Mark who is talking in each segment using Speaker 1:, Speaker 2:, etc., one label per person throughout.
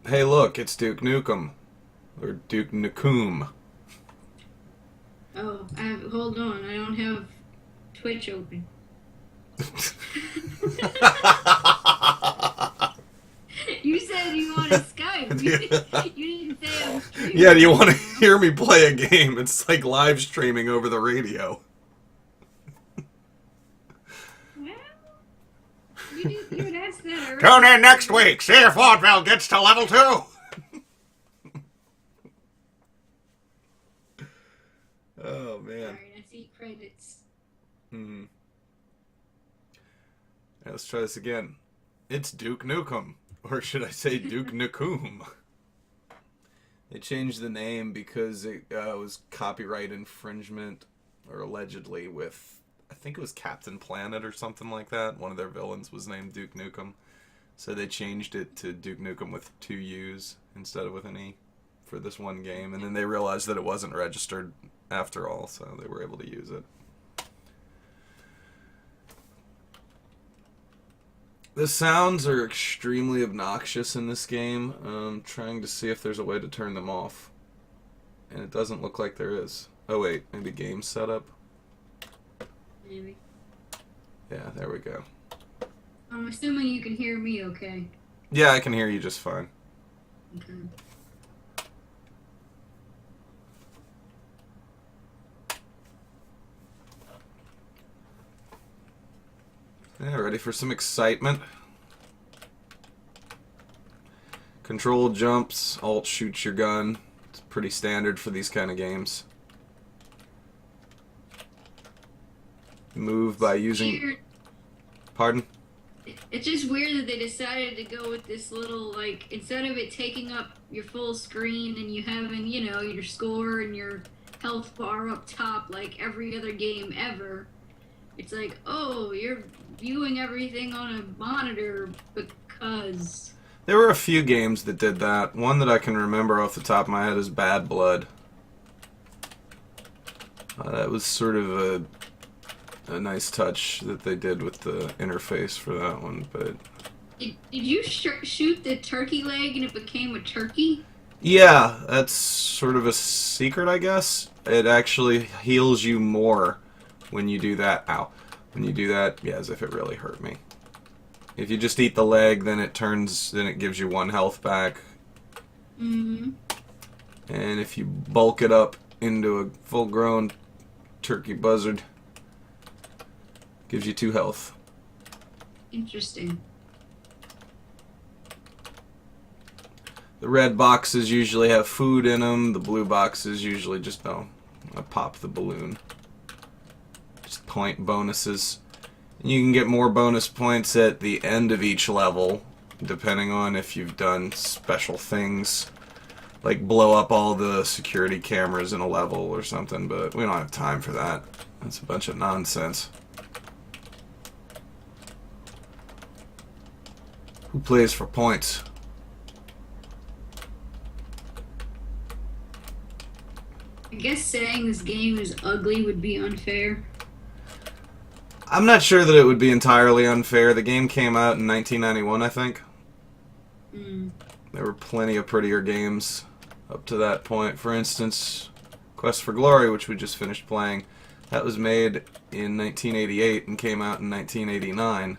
Speaker 1: Hey, look, it's Duke Nukem. Or Duke Nukum.
Speaker 2: Oh, hold on. I don't have Twitch open. You said you wanted Skype. You didn't say I'm
Speaker 1: Yeah,
Speaker 2: streaming
Speaker 1: do you
Speaker 2: right
Speaker 1: want to
Speaker 2: now.
Speaker 1: hear me play a game? It's like live streaming over the radio.
Speaker 2: Well, you asked that
Speaker 1: Tune
Speaker 2: earlier.
Speaker 1: in next week. See if Vaudeville gets to level 2. Oh,
Speaker 2: All
Speaker 1: man.
Speaker 2: right, I see credits.
Speaker 1: Hmm. Yeah, let's try this again. It's Duke Nukem. Or should I say Duke Nukum? They changed the name because it was copyright infringement, or allegedly, with, I think it was Captain Planet or something like that. One of their villains was named Duke Nukem. So they changed it to Duke Nukem with 2 U's instead of with an E for this one game. And then they realized that it wasn't registered after all, so they were able to use it. The sounds are extremely obnoxious in this game. I'm trying to see if there's a way to turn them off. And it doesn't look like there is. Oh wait, maybe game setup?
Speaker 2: Maybe.
Speaker 1: Yeah, there we go.
Speaker 2: I'm assuming you can hear me okay.
Speaker 1: Yeah, I can hear you just fine.
Speaker 2: Okay.
Speaker 1: Yeah, ready for some excitement? Control jumps, alt shoots your gun. It's pretty standard for these kind of games. Move by using...
Speaker 2: Weird.
Speaker 1: Pardon?
Speaker 2: It's just weird that they decided to go with this little, like, instead of it taking up your full screen and you having, your score and your health bar up top like every other game ever, it's like, oh, you're viewing everything on a monitor because...
Speaker 1: There were a few games that did that. One that I can remember off the top of my head is Bad Blood. That was sort of a nice touch that they did with the interface for that one, but...
Speaker 2: Did you shoot the turkey leg and it became a turkey?
Speaker 1: Yeah, that's sort of a secret, I guess. It actually heals you more when you do that. Ow. When you do that, yeah, as if it really hurt me. If you just eat the leg, then it gives you 1 health back.
Speaker 2: Mm-hmm.
Speaker 1: And if you bulk it up into a full-grown turkey buzzard, gives you 2 health.
Speaker 2: Interesting.
Speaker 1: The red boxes usually have food in them. The blue boxes usually just, I pop the balloon. Just point bonuses. You can get more bonus points at the end of each level, depending on if you've done special things, like blow up all the security cameras in a level or something, but we don't have time for that. That's a bunch of nonsense. Who plays for points?
Speaker 2: I guess saying this game is ugly would be unfair.
Speaker 1: I'm not sure that it would be entirely unfair. The game came out in 1991, I think.
Speaker 2: Mm.
Speaker 1: There were plenty of prettier games up to that point. For instance, Quest for Glory, which we just finished playing, that was made in 1988 and came out in 1989.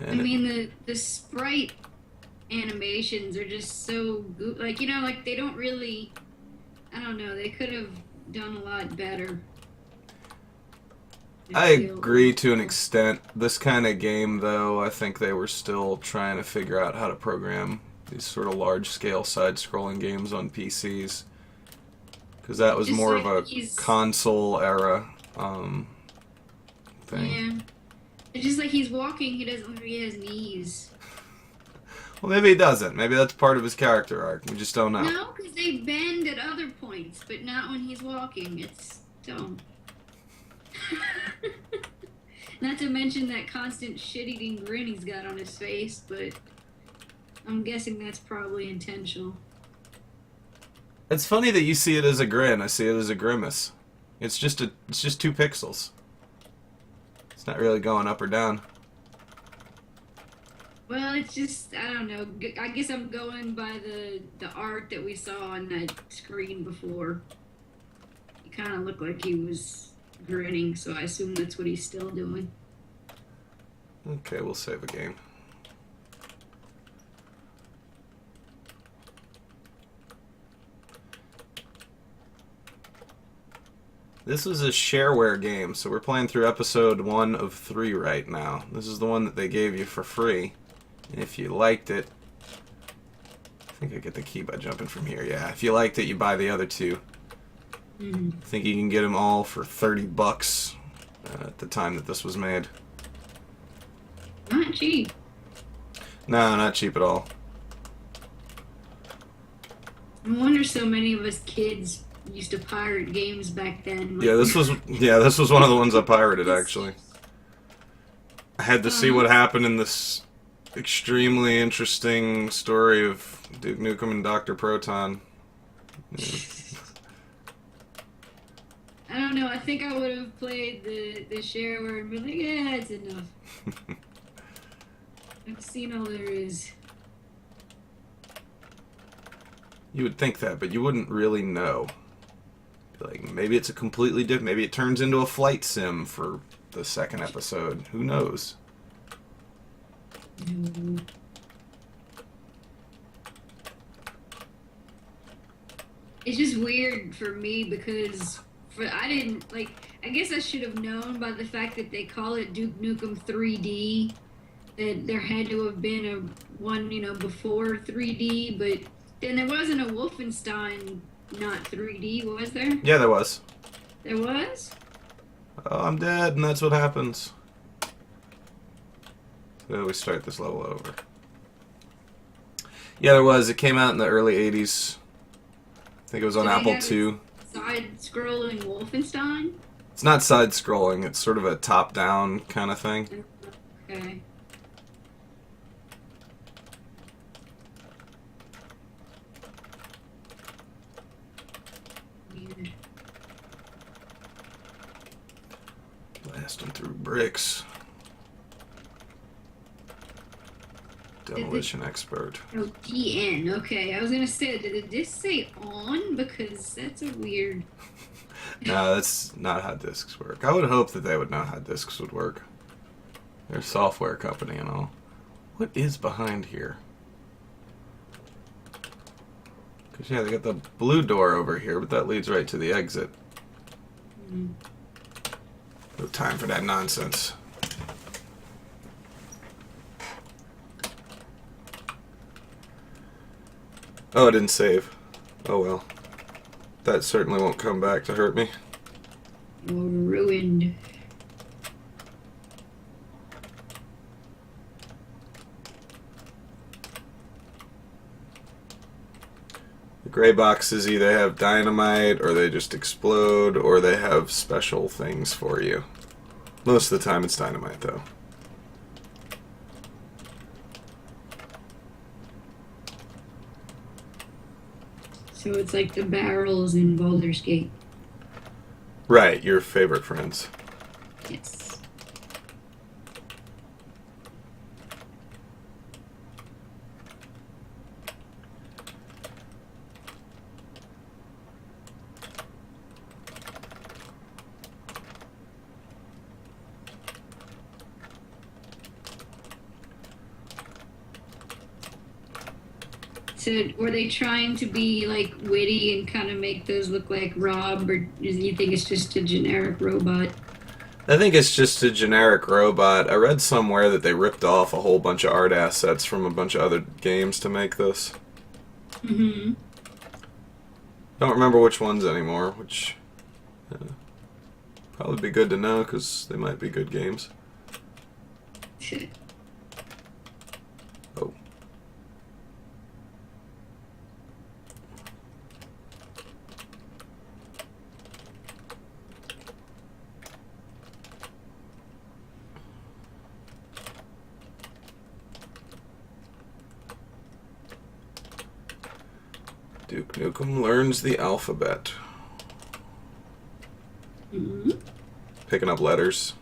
Speaker 2: I mean, the sprite animations are just so like they don't really. I don't know. They could have done a lot better.
Speaker 1: I agree to an extent. This kind of game, though, I think they were still trying to figure out how to program these sort of large-scale side-scrolling games on PCs. Because that was
Speaker 2: Just
Speaker 1: more
Speaker 2: like
Speaker 1: of a console-era thing.
Speaker 2: Yeah. It's just like he's walking, he doesn't look like he has knees.
Speaker 1: Well, maybe he doesn't. Maybe that's part of his character arc. We just don't know.
Speaker 2: No, because they bend at other points, but not when he's walking. It's dumb. Not to mention that constant shit-eating grin he's got on his face, but I'm guessing that's probably intentional.
Speaker 1: It's funny that you see it as a grin. I see it as a grimace. It's just 2 pixels. It's not really going up or down.
Speaker 2: Well, it's just I don't know. I guess I'm going by the art that we saw on that screen before. He kind of looked like he was grinning, so I assume that's what he's still doing.
Speaker 1: Okay, we'll save a game. This is a shareware game, so we're playing through episode 1 of 3 right now. This is the one that they gave you for free. And if you liked it... I think I get the key by jumping from here. Yeah, if you liked it, you buy the other 2.
Speaker 2: Mm-hmm.
Speaker 1: I think you can get them all for $30 at the time that this was made.
Speaker 2: Not cheap.
Speaker 1: No, not cheap at all.
Speaker 2: No wonder so many of us kids used to pirate games back then. Like,
Speaker 1: Yeah, this was one of the ones I pirated actually. I had to see what happened in this extremely interesting story of Duke Nukem and Dr. Proton. Yeah.
Speaker 2: I don't know. I think I would have played the shareware and been like, yeah, it's enough. I've seen all there is.
Speaker 1: You would think that, but you wouldn't really know. Like, maybe it's a completely different... Maybe it turns into a flight sim for the second episode. Who knows?
Speaker 2: No. It's just weird for me because I didn't, like, I guess I should have known by the fact that they call it Duke Nukem 3D that there had to have been a one, before 3D, but then there wasn't a Wolfenstein not 3D, was there?
Speaker 1: Yeah, there was.
Speaker 2: There was?
Speaker 1: Oh, I'm dead, and that's what happens. So we start this level over. Yeah, there was. It came out in the early 80s. I think it was on Apple II.
Speaker 2: Side-scrolling Wolfenstein?
Speaker 1: It's not side-scrolling. It's sort of a top-down kind of thing.
Speaker 2: Okay. Weird.
Speaker 1: Blasting through bricks. Demolition expert.
Speaker 2: Oh, DN. Okay, I was gonna say, did this say on? Because that's a weird.
Speaker 1: No, that's not how discs work. I would hope that they would know how discs would work. They're a software company and all. What is behind here? Because, yeah, they got the blue door over here, but that leads right to the exit.
Speaker 2: Mm.
Speaker 1: No time for that nonsense. Oh, I didn't save. Oh well. That certainly won't come back to hurt me.
Speaker 2: Ruined.
Speaker 1: The gray boxes either have dynamite, or they just explode, or they have special things for you. Most of the time it's dynamite, though.
Speaker 2: So it's like the barrels in Baldur's Gate.
Speaker 1: Right, your favorite friends.
Speaker 2: Yes. So were they trying to be like witty and kind of make those look like Rob, or do you think it's just a generic robot?
Speaker 1: I think it's just a generic robot. I read somewhere that they ripped off a whole bunch of art assets from a bunch of other games to make this.
Speaker 2: Mm-hmm.
Speaker 1: Don't remember which ones anymore, which probably be good to know because they might be good games. Oh. Duke Nukem learns the alphabet.
Speaker 2: Mm-hmm.
Speaker 1: Picking up letters.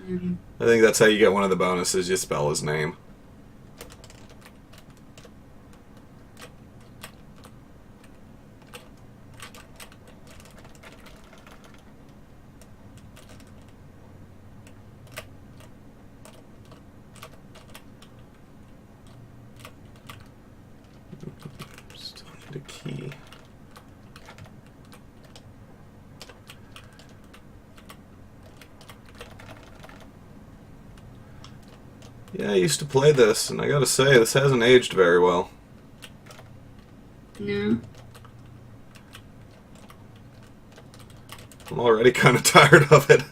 Speaker 2: Mm-hmm.
Speaker 1: I think that's how you get one of the bonuses. You spell his name. Yeah, I used to play this, and I gotta say, this hasn't aged very well.
Speaker 2: No.
Speaker 1: I'm already kind of tired of it.